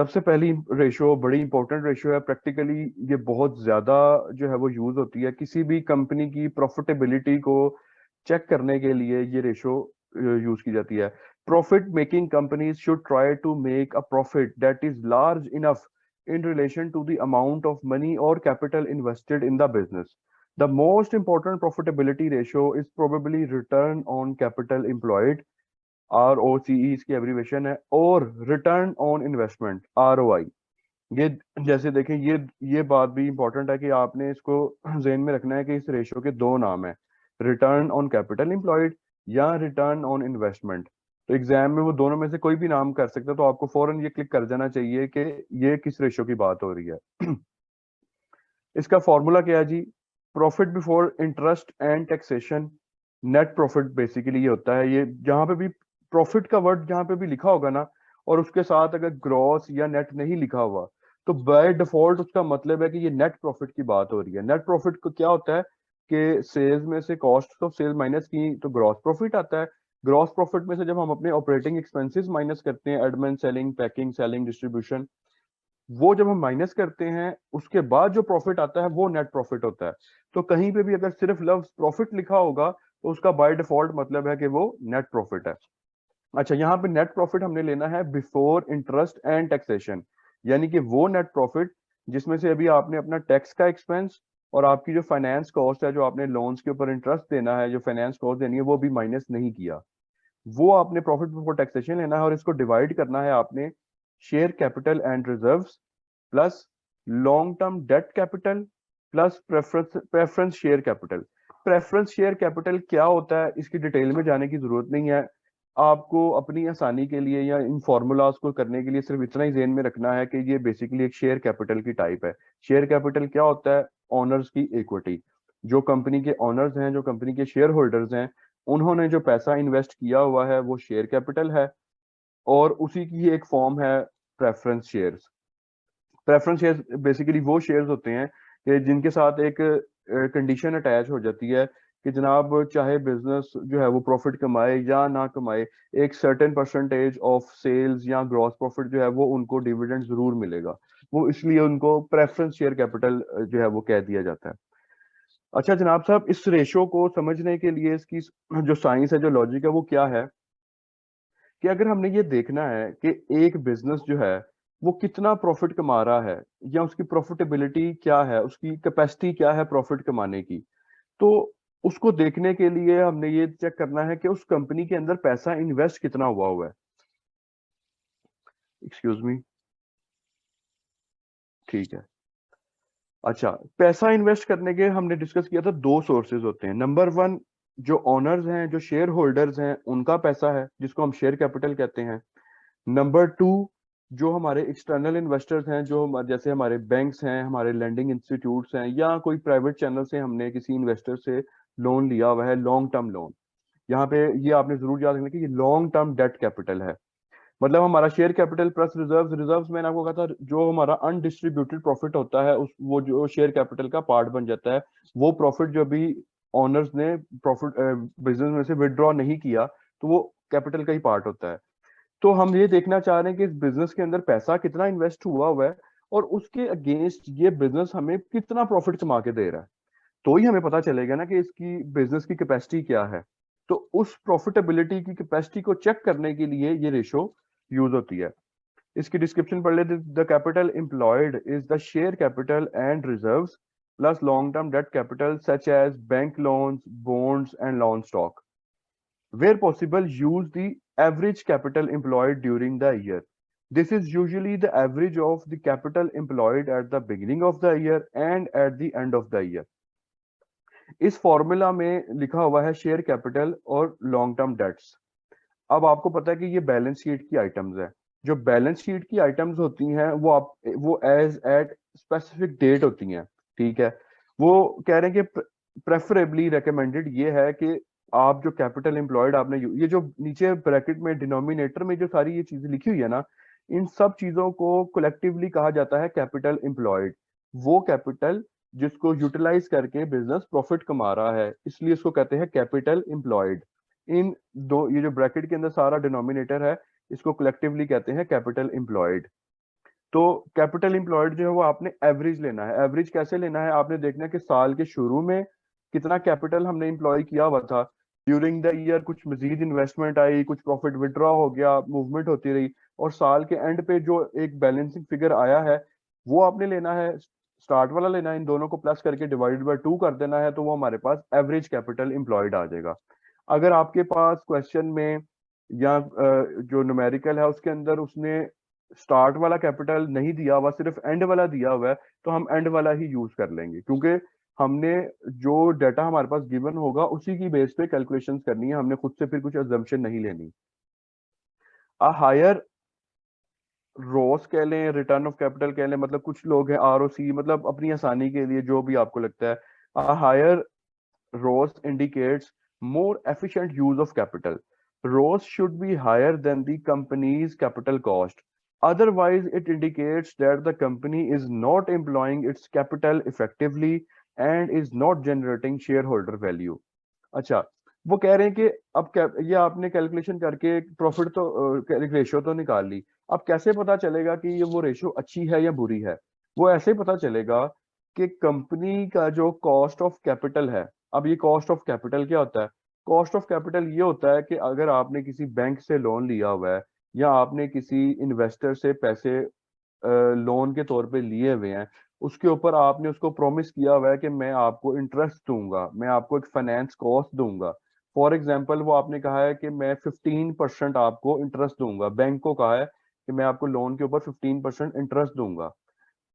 सबसे पहली रेशो बड़ी इंपॉर्टेंट रेशो है। प्रैक्टिकली ये बहुत ज्यादा जो है वो यूज होती है किसी भी कंपनी की प्रॉफिटेबिलिटी को चेक करने के लिए। ये रेशो यूज की जाती है। Profit making companies should try to make a profit that is large enough in relation to the amount of money or capital invested in the business. The most important profitability ratio is probably return on capital employed, ROCE इसकी abbreviation है, और return on investment, ROI। ये जैसे देखें, ये बात भी important है कि आपने इसको जेहन में रखना है कि इस रेशियो के दो नाम है, रिटर्न ऑन कैपिटल एम्प्लॉयड या रिटर्न ऑन इन्वेस्टमेंट। तो एग्जाम में वो दोनों में से कोई भी नाम कर सकते हैं, तो आपको फौरन ये क्लिक कर जाना चाहिए कि ये किस रेशियो की बात हो रही है। इसका फॉर्मूला क्या है जी? Profit before interest and taxation, net profit basically ये होता है। ये जहां पे भी प्रॉफिट का वर्ड जहां पे भी लिखा होगा ना, और उसके साथ अगर ग्रॉस या नेट नहीं लिखा हुआ, तो बाय डिफॉल्ट उसका मतलब है कि ये नेट प्रॉफिट की बात हो रही है। नेट प्रॉफिट को क्या होता है कि सेल्स में से कॉस्ट ऑफ सेल माइनस की तो ग्रॉस प्रॉफिट आता है। ग्रॉस प्रॉफिट में से जब हम अपने ऑपरेटिंग एक्सपेंसेस माइनस करते हैं, admin, selling, packing, selling, distribution, वो जब हम माइनस करते हैं उसके बाद जो प्रॉफिट आता है वो नेट प्रॉफिट होता है। तो कहीं पे भी अगर सिर्फ लफ्ज प्रॉफिट लिखा होगा तो उसका बाय डिफॉल्ट मतलब है कि वो नेट प्रॉफिट है। अच्छा, यहाँ पे नेट प्रॉफिट हमने लेना है बिफोर इंटरेस्ट एंड टैक्सेशन, यानी कि वो नेट प्रॉफिट जिसमें से अभी आपने अपना टैक्स का एक्सपेंस और आपकी जो फाइनेंस कॉस्ट है, जो आपने लोन्स के ऊपर इंटरेस्ट देना है, जो फाइनेंस कॉस्ट देनी है, वो भी माइनस नहीं किया। वो आपने प्रॉफिट बिफोर टैक्सेशन लेना है और इसको डिवाइड करना है आपने share capital and reserves plus long term debt capital plus preference share capital. Preference share capital क्या होता है इसकी डिटेल में जाने की जरूरत नहीं है। आपको अपनी आसानी के लिए या इन फॉर्मूलाज को करने के लिए सिर्फ इतना ही ज़हन में रखना है कि ये बेसिकली एक शेयर कैपिटल की टाइप है। शेयर कैपिटल क्या होता है? ऑनर्स की इक्विटी। जो कंपनी के ऑनर्स हैं, जो कंपनी के शेयर होल्डर्स हैं, उन्होंने जो पैसा इन्वेस्ट किया हुआ है वो शेयर कैपिटल है, और उसी की एक फॉर्म है preference shares. Preference shares basically वो शेयर्स होते हैं कि जिनके साथ एक कंडीशन अटैच हो जाती है कि जनाब चाहे बिजनेस जो है वो प्रॉफिट कमाए या ना कमाए, एक सर्टेन परसेंटेज ऑफ सेल्स या ग्रॉस प्रॉफिट जो है वो उनको डिविडेंड जरूर मिलेगा। वो इसलिए उनको प्रेफरेंस शेयर कैपिटल जो है वो कह दिया जाता है। अच्छा जनाब साहब, इस रेशो को समझने के लिए इसकी जो साइंस है, जो लॉजिक है, वो क्या है कि अगर हमने ये देखना है कि एक बिजनेस जो है वो कितना प्रॉफिट कमा रहा है या उसकी प्रॉफिटेबिलिटी क्या है, उसकी कैपेसिटी क्या है प्रॉफिट कमाने की, तो उसको देखने के लिए हमने ये चेक करना है कि उस कंपनी के अंदर पैसा इन्वेस्ट कितना हुआ है। Excuse me. ठीक है। अच्छा, पैसा इन्वेस्ट करने के हमने डिस्कस किया था दो सोर्सेज होते हैं। नंबर वन, जो ओनर्स हैं, जो शेयर होल्डर्स हैं, उनका पैसा है जिसको हम शेयर कैपिटल कहते हैं। नंबर टू, जो हमारे एक्सटर्नल इन्वेस्टर्स हैं, जो जैसे हमारे बैंक्स हैं, हमारे लैंडिंग इंस्टीट्यूट्स हैं, या कोई प्राइवेट चैनल से हमने किसी इन्वेस्टर से लोन लिया हुआ है, लॉन्ग टर्म लोन। यहाँ पे ये आपने जरूर याद रखना कि ये लॉन्ग टर्म डेट कैपिटल है। मतलब हमारा share capital plus reserves. Reserves मैंने आपको कहा था जो हमारा अनडिस्ट्रीब्यूटेड प्रॉफिट होता है, उस वो जो शेयर कैपिटल का पार्ट बन जाता है। वो प्रॉफिट जो भी ऑनर्स ने प्रॉफिट बिजनेस में से विड्रॉ नहीं किया, तो वो कैपिटल का ही पार्ट होता है। तो हम ये देखना चाह रहे हैं कि इस बिजनेस के अंदर पैसा कितना इन्वेस्ट हुआ है और उसके अगेंस्ट ये बिजनेस हमें कितना प्रॉफिट कमा के दे रहा है। तो ही हमें पता चलेगा ना कि इसकी बिजनेस की कैपेसिटी क्या है। तो उस प्रॉफिटेबिलिटी की कैपेसिटी को चेक करने के लिए ये रेशो यूज होती है। इसकी डिस्क्रिप्शन पढ़ लेते। The capital employed is the share capital and reserves plus long term debt capital such as bank loans, bonds and loan stock. Where possible, use the average capital employed during the year. This is usually the average of the capital employed at the beginning of the year and at the end of the year. इस formula में लिखा हुआ है share capital और long term debts. अब आपको पता है कि ये बैलेंस शीट की आइटम्स है। जो बैलेंस शीट की आइटम्स होती हैं वो एज एट स्पेसिफिक डेट होती हैं। ठीक है। वो कह रहे हैं कि प्रेफरेबली रिकमेंडेड ये है कि आप जो कैपिटल एम्प्लॉयड आपने ये जो नीचे ब्रैकेट में डिनोमिनेटर में जो सारी ये चीजें लिखी हुई है ना, इन सब चीजों को कलेक्टिवली कहा जाता है कैपिटल एम्प्लॉयड। वो कैपिटल जिसको यूटिलाइज करके बिजनेस प्रॉफिट कमा रहा है, इसलिए इसको कहते हैं कैपिटल एम्प्लॉयड। इन ये जो ब्रैकेट के अंदर सारा डिनोमिनेटर है, इसको कलेक्टिवली कहते हैं कैपिटल एम्प्लॉयड। तो कैपिटल एम्प्लॉयड जो है वो आपने एवरेज लेना है। एवरेज कैसे लेना है, आपने देखना है कि साल के शुरू में कितना कैपिटल हमने एम्प्लॉय किया हुआ था, ड्यूरिंग द ईयर कुछ मजीद इन्वेस्टमेंट आई, कुछ प्रॉफिट विड्रॉ हो गया, मूवमेंट होती रही, और साल के एंड पे जो एक बैलेंसिंग फिगर आया है वो आपने लेना है, स्टार्ट वाला लेना है, इन दोनों को प्लस करके डिवाइडेड बाय 2 कर देना है, तो वो हमारे पास एवरेज कैपिटल एम्प्लॉयड आ जाएगा। अगर आपके पास क्वेश्चन में या जो न्यूमेरिकल है उसके अंदर उसने स्टार्ट वाला कैपिटल नहीं दिया हुआ, सिर्फ एंड वाला दिया हुआ है, तो हम एंड वाला ही यूज कर लेंगे, क्योंकि हमने जो डाटा हमारे पास गिवन होगा उसी की बेस पे कैलकुलेशंस करनी है, हमने खुद से फिर कुछ अजम्पशन नहीं लेनी। अ हायर रोस कह लें, रिटर्न ऑफ कैपिटल कह लें, मतलब कुछ लोग हैं आरओसी, मतलब अपनी आसानी के लिए जो भी आपको लगता है, a higher ROAS indicates more efficient use of capital. ROAS should be higher than the company's capital cost. Otherwise, it indicates that the company is not employing its capital effectively and is not generating shareholder value. अच्छा, वो कह रहे हैं कि अब ये आपने calculation करके प्रॉफिट तो रेशियो तो निकाल ली, अब कैसे पता चलेगा कि ये वो रेशियो अच्छी है या बुरी है? वो ऐसे पता चलेगा कि कंपनी का जो कॉस्ट ऑफ कैपिटल है, अब ये कॉस्ट ऑफ कैपिटल क्या होता है? कॉस्ट ऑफ कैपिटल ये होता है कि अगर आपने किसी बैंक से लोन लिया हुआ है या आपने किसी इन्वेस्टर से पैसे लोन के तौर पे लिए हुए हैं, उसके ऊपर आपने उसको प्रॉमिस किया हुआ है कि मैं आपको इंटरेस्ट दूंगा, मैं आपको एक फाइनेंस कॉस्ट दूंगा। फॉर एग्जाम्पल वो आपने कहा है कि मैं 15% आपको इंटरेस्ट दूंगा, बैंक को कहा है कि मैं आपको लोन के ऊपर 15% इंटरेस्ट दूंगा।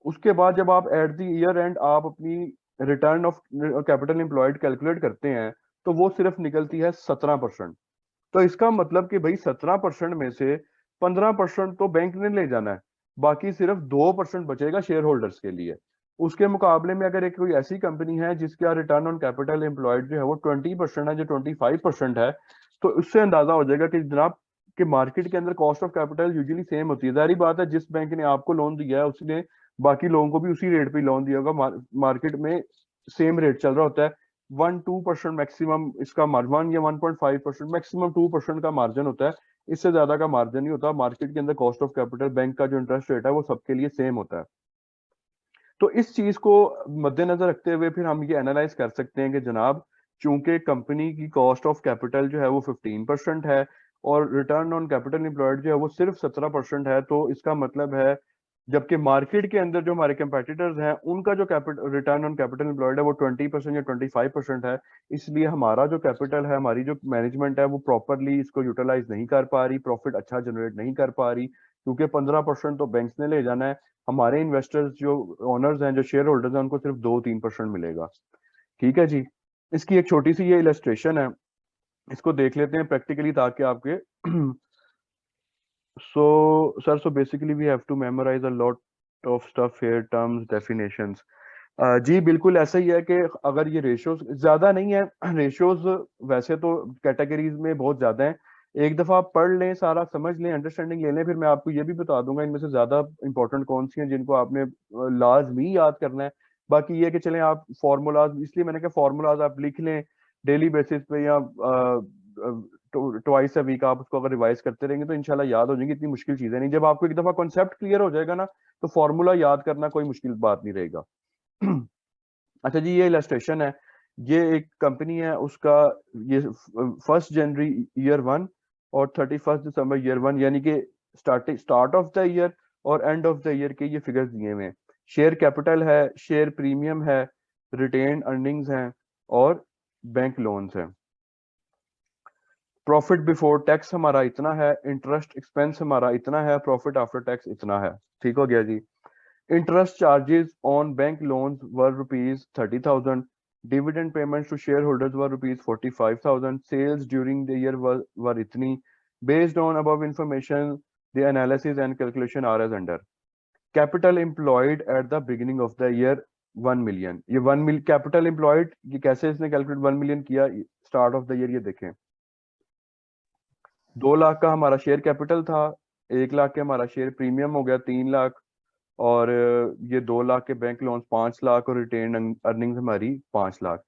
उसके बाद जब आप एट द ईयर एंड आप अपनी return of capital employed calculate करते हैं, तो वो सिर्फ निकलती है 17%। तो इसका मतलब कि भाई 17% में से 15% तो बैंक ने ले जाना है, बाकी सिर्फ 2% बचेगा शेयर होल्डर्स के लिए। उसके मुकाबले में अगर एक कोई ऐसी कंपनी है जिसका रिटर्न ऑन कैपिटल एम्प्लॉयड जो है वो 20% है, जो 25% है, तो उससे अंदाजा हो जाएगा कि जनाब कि मार्केट के अंदर cost of capital usually same होती है। जाहिर बात है, जिस बैंक ने आपको लोन दिया है उसने बाकी लोगों को भी उसी रेट पे लोन दिया होगा, मार्केट में सेम रेट चल रहा होता है। 1-2% मैक्सिमम इसका मार्जिन, या 1.5% मैक्सिमम 2% का मार्जिन होता है, इससे ज्यादा का मार्जिन नहीं होता मार्केट के अंदर। कॉस्ट ऑफ कैपिटल बैंक का जो इंटरेस्ट रेट है वो सबके लिए सेम होता है। तो इस चीज को मद्देनजर रखते हुए फिर हम ये एनालाइज कर सकते हैं कि जनाब, चूंकि कंपनी की कॉस्ट ऑफ कैपिटल जो है वो 15% है और रिटर्न ऑन कैपिटल एम्प्लॉयड जो है वो सिर्फ 17% है, तो इसका मतलब है जबकि मार्केट के अंदर जो हमारे कंपेटिटर्स हैं उनका जो capital return on capital employed है वो 20% या 25% है, इसलिए हमारा जो कैपिटल है, हमारी जो मैनेजमेंट है वो प्रॉपरली इसको यूटिलाइज नहीं कर पा रही, प्रॉफिट अच्छा जनरेट नहीं कर पा रही, क्योंकि 15% तो बैंक्स ने ले जाना है, हमारे इन्वेस्टर्स जो ओनर्स हैं, जो शेयर होल्डर्स हैं, उनको सिर्फ 2-3% मिलेगा। ठीक है जी, इसकी एक छोटी सी ये इलस्ट्रेशन है, इसको देख लेते हैं प्रैक्टिकली ताकि आपके so basically we have to memorize a lot of stuff here, terms, definitions. जी बिल्कुल ऐसा ही है कि अगर ये रेशियोज ज्यादा नहीं है, रेशियोज वैसे तो कैटेगरीज में बहुत ज्यादा हैं, एक दफा आप पढ़ लें, सारा समझ लें, अंडरस्टैंडिंग ले लें, फिर मैं आपको ये भी बता दूंगा इनमें से ज्यादा इंपॉर्टेंट कौन सी हैं जिनको आपने लाजमी याद करना है। बाकी ये कि चलें आप फार्मूलाज, इसलिए मैंने कहा फार्मूलाज आप लिख लें डेली बेसिस पे, या ट्वाइस अ वीक आप उसको अगर रिवाइज करते रहेंगे तो इंशाल्लाह याद हो जाएंगे, इतनी मुश्किल चीजें नहीं। जब आपको एक दफा कॉन्सेप्ट क्लियर हो जाएगा ना, तो फार्मूला याद करना कोई मुश्किल बात नहीं रहेगा। अच्छा जी, ये इलस्ट्रेशन है, ये एक कंपनी है, उसका ये 1 जनवरी ईयर 1 और 31 दिसंबर ईयर 1, यानी कि स्टार्ट ऑफ द ईयर और एंड ऑफ द ईयर के ये फिगर्स दिए हुए हैं। शेयर कैपिटल है, शेयर प्रीमियम है, रिटेन अर्निंग्स हैं और बैंक लोन्स हैं। प्रॉफिट बिफोर टैक्स हमारा इतना है, इंटरेस्ट एक्सपेंस हमारा इतना है, प्रॉफिट आफ्टर टैक्स इतना है। ठीक हो गया जी। Interest charges on bank loans were rupees 30,000. Dividend payments to shareholders were rupees 45,000. Sales during the year were itni. Based on above information, the analysis and calculation are as under. Capital employed at the beginning of the year 1 million. ये 1 मिल capital employed, ये कैसे इसने calculate 1 million किया start of the year, ये देखें। 2 लाख का हमारा share capital था, 1 लाख के हमारा शेयर प्रीमियम हो गया 3 लाख, और ये 2 लाख के बैंक लोन 5 लाख, और रिटेन अर्निंग्स हमारी 5 लाख।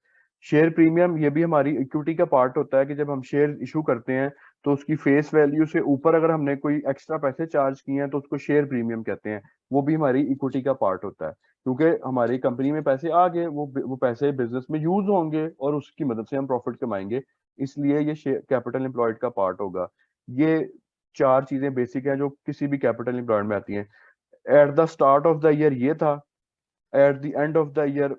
शेयर प्रीमियम ये भी हमारी इक्विटी का पार्ट होता है कि जब हम शेयर इशू करते हैं तो उसकी फेस वैल्यू से ऊपर अगर हमने कोई एक्स्ट्रा पैसे चार्ज किए हैं तो उसको शेयर प्रीमियम कहते हैं। वो भी हमारी इक्विटी का पार्ट होता है, क्योंकि हमारी कंपनी में पैसे आ गए, वो पैसे बिजनेस में यूज होंगे और उसकी मदद से हम प्रॉफिट कमाएंगे, इसलिए ये कैपिटल एम्प्लॉयड का पार्ट होगा। ये चार चीजें बेसिक हैं जो किसी भी कैपिटल एम्प्लॉयड में आती हैं। At the start of the year ये था, at the end of the year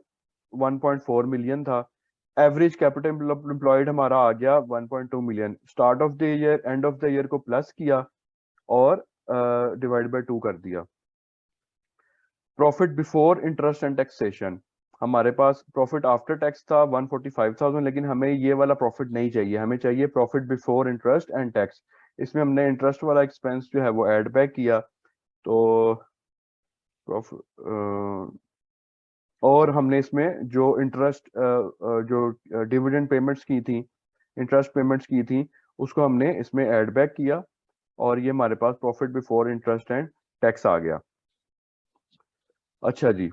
1.4 million था। एवरेज कैपिटल एम्प्लॉयड हमारा आ गया 1.2 million. Start of the year end of the year को प्लस किया और डिवाइड बाय 2 कर दिया। Profit before interest and taxation, हमारे पास प्रॉफिट आफ्टर टैक्स था 145,000, लेकिन हमें ये वाला प्रॉफिट नहीं चाहिए, हमें चाहिए profit before interest and tax. इसमें हमने इंटरेस्ट वाला एक्सपेंस जो है वो ऐड बैक किया, तो और हमने इसमें जो इंटरेस्ट जो डिविडेंड पेमेंट्स की थी, इंटरेस्ट पेमेंट्स की थी, उसको हमने इसमें ऐड बैक किया और ये हमारे पास profit before interest and tax आ गया। अच्छा जी,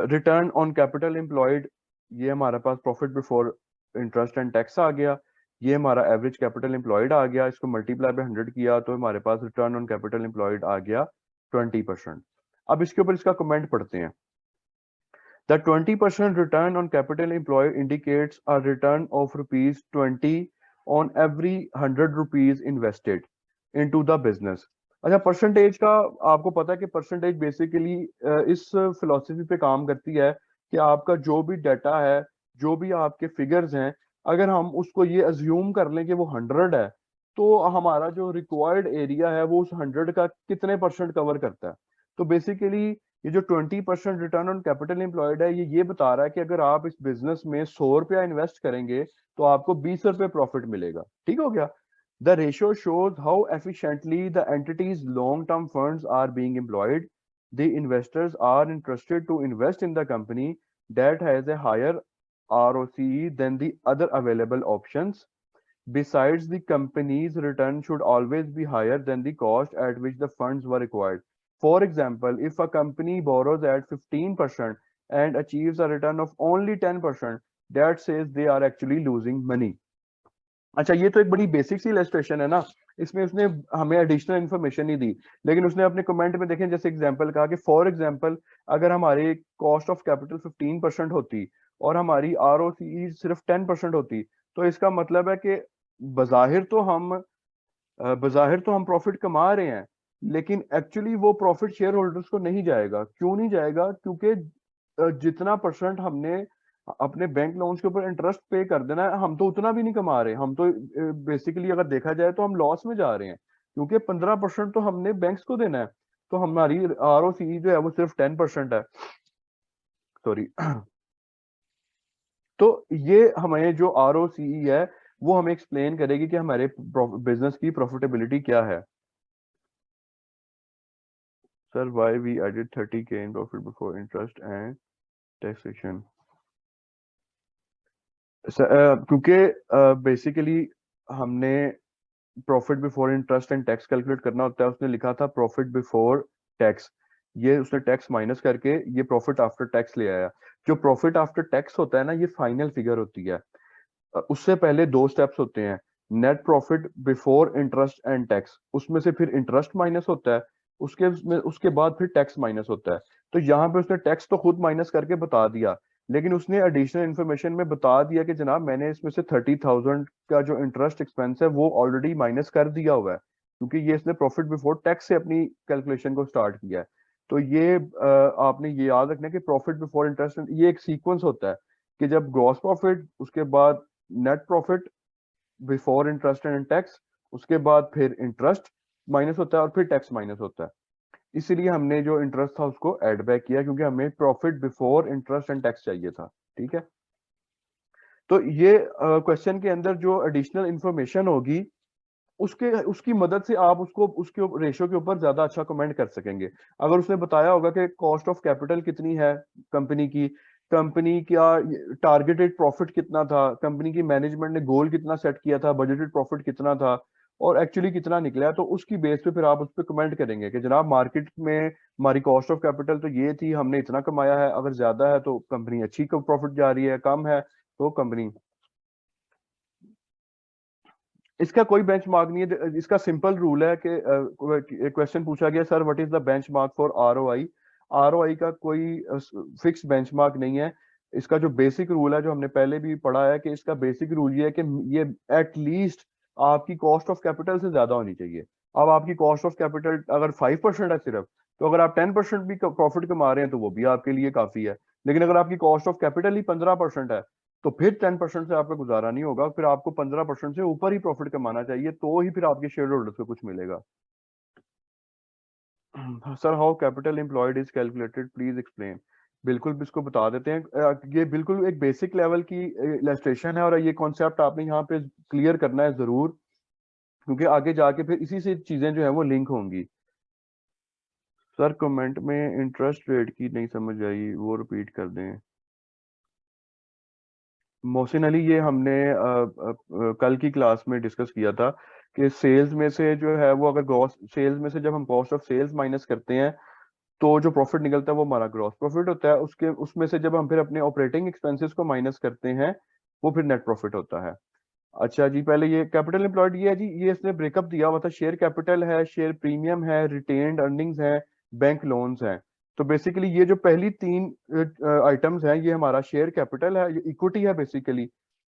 रिटर्न ऑन कैपिटल एम्प्लॉयड, ये हमारे पास profit before interest and tax आ गया। ये हमारा एवरेज कैपिटल एम्प्लॉयड आ गया, इसको मल्टीप्लाई बाय 100 किया तो हमारे पास रिटर्न ऑन कैपिटल एम्प्लॉयड आ गया 20%। अब इसके ऊपर इसका कमेंट पढ़ते हैं। The 20% return on capital employed indicates a return of rupees 20 on every 100 rupees invested into the business। अच्छा, परसेंटेज का आपको पता है कि परसेंटेज बेसिकली इस फिलॉसफी पे काम करती है कि आपका जो भी डाटा है, जो भी आपके फिगर्स हैं, अगर हम उसको ये अज्यूम कर लें कि वो 100 है, तो हमारा जो रिक्वायर्ड एरिया है वो उस 100 का कितने परसेंट कवर करता है। तो बेसिकली ये जो 20% रिटर्न ऑन कैपिटल एम्प्लॉयड है, ये बता रहा है कि अगर आप इस बिजनेस में 100 रुपया इन्वेस्ट करेंगे तो आपको 20 रुपये प्रॉफिट मिलेगा। ठीक हो गया। The ratio shows how efficiently the entities long term funds are being employed. The investors are interested to invest in the company that has a higher ROCE than the other available options. Besides, the company's return should always be higher than the cost at which the funds were required. For example, if a company borrows at 15% and achieves a return of only 10%, that says they are actually losing money. अच्छा, ये तो एक बड़ी basic सी illustration है ना, इसमें उसने हमें एडिशनल इन्फॉर्मेशन नहीं दी, लेकिन उसने अपने कमेंट में देखें जैसे एग्जांपल कहा कि फॉर एग्जांपल अगर हमारी कॉस्ट ऑफ कैपिटल 15% होती और हमारी ROCE सिर्फ 10% होती, तो इसका मतलब है कि बज़ाहिर तो हम प्रॉफिट कमा रहे हैं, लेकिन एक्चुअली वो प्रॉफिट शेयर होल्डर्स को नहीं जाएगा। क्यों नहीं जाएगा? क्योंकि जितना परसेंट हमने अपने बैंक लोन्स के ऊपर इंटरेस्ट पे कर देना है, हम तो उतना भी नहीं कमा रहे, हम तो बेसिकली अगर देखा जाए तो हम लॉस में जा रहे हैं, क्योंकि 15% तो हमने बैंक्स को देना है, तो हमारी ROCE जो है वो सिर्फ 10% है। सॉरी। तो ये हमें जो ROCE है वो हमें एक्सप्लेन करेगी कि हमारे बिजनेस की प्रॉफिटेबिलिटी क्या है। Sir, why we added 30K in profit before interest and taxation? क्योंकि बेसिकली हमने profit before interest and tax calculate करना होता है, उसने लिखा था प्रॉफिट बिफोर टैक्स, ये उसने टैक्स माइनस करके ये प्रॉफिट आफ्टर टैक्स ले आया। जो प्रॉफिट आफ्टर टैक्स होता है ना, ये फाइनल फिगर होती है। उससे पहले 2 स्टेप्स होते हैं। Net profit before interest and tax, उसमें से फिर इंटरेस्ट माइनस होता है, उसके बाद फिर टैक्स माइनस होता है। तो यहाँ पे उसने टैक्स तो खुद माइनस करके बता दिया, लेकिन उसने एडिशनल इन्फॉर्मेशन में बता दिया कि जनाब मैंने इसमें से 30,000 का जो इंटरेस्ट एक्सपेंस है वो ऑलरेडी माइनस कर दिया हुआ है, क्योंकि ये इसने प्रॉफिट बिफोर टैक्स से अपनी कैलकुलेशन को स्टार्ट किया है। तो ये आपने ये याद रखना है कि प्रॉफिट बिफोर इंटरेस्ट ये एक सीक्वेंस होता है कि जब ग्रॉस प्रॉफिट, उसके बाद net profit before interest and tax, उसके बाद फिर इंटरेस्ट माइनस होता है और फिर टैक्स माइनस होता है। इसीलिए हमने जो इंटरेस्ट था उसको ऐड बैक किया, क्योंकि हमें profit before interest and tax चाहिए था। ठीक है। तो ये क्वेश्चन के अंदर जो एडिशनल इंफॉर्मेशन होगी उसकी मदद से आप उसको उसके रेशियो के ऊपर ज्यादा अच्छा कमेंट कर सकेंगे। अगर उसने बताया होगा कि कॉस्ट ऑफ कैपिटल कितनी है कंपनी की, कंपनी का टारगेटेड प्रॉफिट कितना था, कंपनी की मैनेजमेंट ने गोल कितना सेट किया था, बजटेड प्रॉफिट कितना था और एक्चुअली कितना निकला है, तो उसकी बेस पे फिर आप उस पर कमेंट करेंगे कि जनाब मार्केट में हमारी कॉस्ट ऑफ कैपिटल तो ये थी, हमने इतना कमाया है, अगर ज्यादा है तो कंपनी अच्छी प्रॉफिट जा रही है, कम है तो कंपनी इसका कोई बेंचमार्क नहीं है, इसका सिंपल रूल है कि क्वेश्चन पूछा गया sir what is the benchmark for ROI. ROI का कोई फिक्स बेंचमार्क नहीं है। इसका जो बेसिक रूल है, जो हमने पहले भी पढ़ा है, कि इसका बेसिक रूल ये है कि ये एटलीस्ट आपकी कॉस्ट ऑफ कैपिटल से ज्यादा होनी चाहिए। अब आपकी कॉस्ट ऑफ कैपिटल अगर 5% है सिर्फ, तो अगर आप 10% भी प्रॉफिट कमा रहे हैं तो वो भी आपके लिए काफी है। लेकिन अगर आपकी कॉस्ट ऑफ कैपिटल ही 15% है, तो फिर 10% से आपका गुजारा नहीं होगा, फिर आपको 15% से ऊपर ही प्रॉफिट कमाना चाहिए, तो ही फिर आपके शेयर होल्डर्स को कुछ मिलेगा। Sir how capital employed is calculated please explain. बिल्कुल इसको बता देते हैं। ये बिल्कुल एक बेसिक लेवल की इलस्ट्रेशन है, और ये कॉन्सेप्ट आपने यहाँ पे क्लियर करना है जरूर, क्योंकि आगे जाके फिर इसी से चीजें जो है वो लिंक होंगी। सर कमेंट में इंटरेस्ट रेट की नहीं समझ आई, वो रिपीट कर दें। मोहसिन अली, ये हमने कल की क्लास में डिस्कस किया था कि सेल्स में से जो है वो, अगर ग्रॉस सेल्स में से जब हम कॉस्ट ऑफ सेल्स माइनस करते हैं, तो जो प्रॉफिट निकलता है वो हमारा ग्रॉस प्रॉफिट होता है। उसके उसमें से जब हम फिर अपने ऑपरेटिंग एक्सपेंसेस को माइनस करते हैं, वो फिर नेट प्रॉफिट होता है। अच्छा जी, पहले ये कैपिटल एम्प्लॉयड ये है जी, ये इसने ब्रेकअप दिया हुआ था। शेयर कैपिटल है, शेयर प्रीमियम है, रिटेन्ड अर्निंग्स है, बैंक लोन्स हैं। तो बेसिकली ये जो पहली तीन आइटम्स हैं, ये हमारा शेयर कैपिटल है, ये इक्विटी है बेसिकली।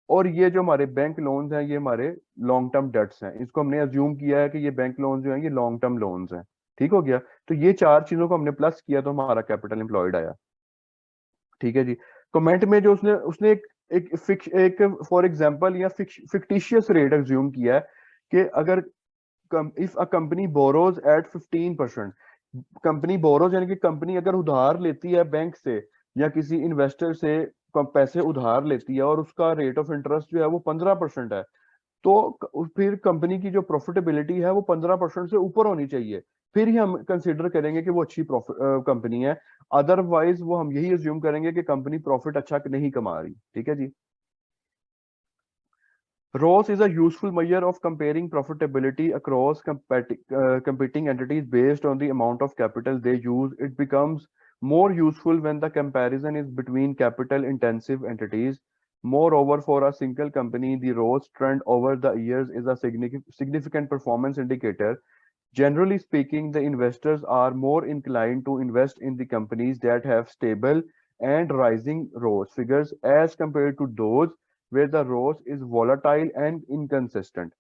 और ये जो हमारे बैंक लोन्स हैं, ये हमारे लॉन्ग टर्म डेट्स हैं। इसको हमने अज्यूम किया है कि ये बैंक लोन्स जो हैं ये लॉन्ग टर्म लोन्स हैं। ठीक हो गया। तो ये चार चीजों को हमने प्लस किया तो हमारा कैपिटल एम्प्लॉयड आया। ठीक है जी। कमेंट में जो उसने उसने एक फॉर एग्जांपल या फिक्टिशियस रेट अज्यूम किया है कि अगर if a company borrows at 15%, company borrows यानी कि कंपनी अगर उधार लेती है बैंक से या किसी इन्वेस्टर से, पैसे उधार लेती है, और उसका रेट ऑफ इंटरेस्ट जो है वो 15% है, तो फिर कंपनी की जो प्रॉफिटेबिलिटी है वो 15% से ऊपर होनी चाहिए। फिर ही हम कंसिडर करेंगे कि वो अच्छी कंपनी है। अदरवाइज वो हम यही अज्यूम करेंगे कि कंपनी प्रॉफिट अच्छा नहीं कमा रही। ठीक है जी। ROS is a useful measure of comparing profitability across competing entities based on the amount of capital they use. It becomes more useful when the comparison is between capital intensive entities. Moreover, for a single company, the ROS trend over the years is a significant performance indicator. Generally speaking, the investors are more inclined to invest in the companies that have stable and rising ROS figures as compared to those where the ROS is volatile and inconsistent.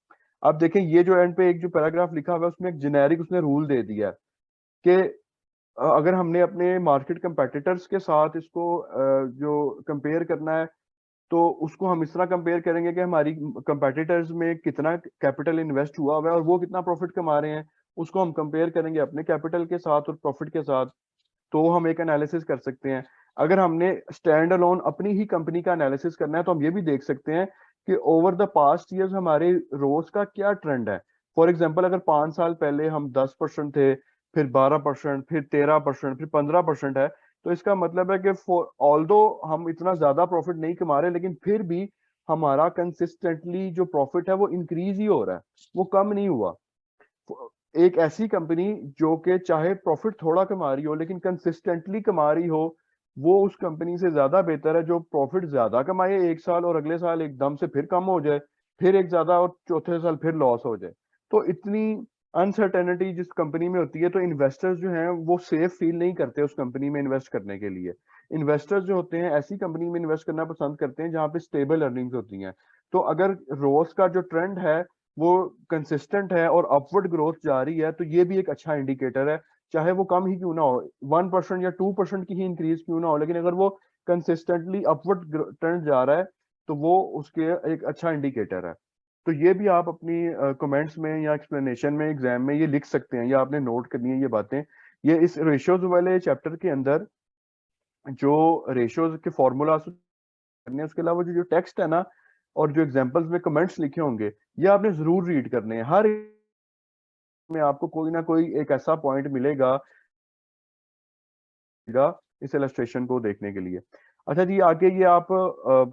अब देखें, ये जो and पे एक जो paragraph लिखा हुआ है उसमें एक जेनेरिक उसने रूल दे दिया कि अगर हमने अपने मार्केट कंपेटिटर्स के साथ इसको जो कंपेयर करना है, तो उसको हम इस तरह कंपेयर करेंगे कि हमारी कंपेटिटर्स में कितना कैपिटल इन्वेस्ट हुआ हुआ है और वो कितना प्रॉफिट कमा रहे हैं। उसको हम कंपेयर करेंगे अपने कैपिटल के साथ और प्रॉफिट के साथ, तो हम एक एनालिसिस कर सकते हैं। अगर हमने स्टैंड अलोन अपनी ही कंपनी का एनालिसिस करना है, तो हम ये भी देख सकते हैं कि ओवर द पास्ट ईयर्स हमारे रोज का क्या ट्रेंड है। फॉर एग्जाम्पल, अगर 5 साल पहले हम 10% थे, फिर 12%, फिर 13%, फिर 15% है, तो इसका मतलब है कि फॉर ऑल्दो हम इतना ज्यादा प्रॉफिट नहीं कमा रहे, लेकिन फिर भी हमारा कंसिस्टेंटली जो प्रॉफिट है वो इंक्रीज ही हो रहा है, वो कम नहीं हुआ। एक ऐसी कंपनी जो कि चाहे प्रॉफिट थोड़ा कमा रही हो लेकिन कंसिस्टेंटली कमा रही हो, वो उस कंपनी से ज्यादा बेहतर है जो प्रॉफिट ज्यादा कमाए एक साल और अगले साल एकदम से फिर कम हो जाए, फिर एक ज्यादा और चौथे साल फिर लॉस हो जाए। तो इतनी अनसर्टेनिटी जिस कंपनी में होती है, तो इन्वेस्टर्स जो हैं वो सेफ फील नहीं करते उस कंपनी में इन्वेस्ट करने के लिए। इन्वेस्टर्स जो होते हैं ऐसी कंपनी में इन्वेस्ट करना पसंद करते हैं जहाँ पे स्टेबल अर्निंग्स होती हैं। तो अगर रोज का जो ट्रेंड है वो कंसिस्टेंट है और अपवर्ड ग्रोथ जारी है, तो ये भी एक अच्छा इंडिकेटर है। चाहे वो कम ही क्यों ना हो, 1% या 2% की ही इंक्रीज क्यों ना हो, लेकिन अगर वो कंसिस्टेंटली अपवर्ड ट्रेंड जा रहा है, तो वो उसके एक अच्छा इंडिकेटर है। तो ये भी आप अपनी कमेंट्स में या एक्सप्लेनेशन में एग्जाम में ये लिख सकते हैं, या आपने नोट करनी है ये बातें। ये इस रेशियोज वाले चैप्टर के अंदर जो रेशियोज के फॉर्मूला करने हैं, उसके अलावा जो जो टेक्स्ट है ना, और जो एग्जांपल्स में कमेंट्स लिखे होंगे, ये आपने जरूर रीड करने हैं। हर में आपको कोई ना कोई एक ऐसा पॉइंट मिलेगा इस इलस्ट्रेशन को देखने के लिए। अच्छा जी, आगे ये आप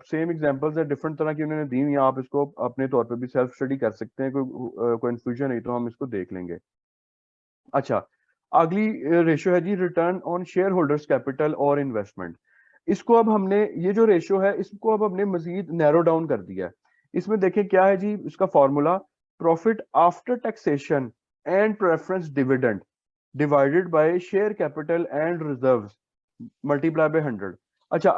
सेम एग्जांपल्स है डिफरेंट तरह की उन्होंने दी हुई, आप इसको अपने तौर पे भी सेल्फ स्टडी कर सकते हैं। कोई कंफ्यूजन नहीं तो हम इसको देख लेंगे। अच्छा, अगली रेशियो है जी return on shareholders capital और इन्वेस्टमेंट। इसको अब हमने, ये जो रेशियो है इसको अब हमने मजीद नैरो डाउन कर दिया है। इसमें देखें क्या है जी इसका formula, profit after taxation and preference dividend divided by share capital and reserves multiply by 100। अच्छा,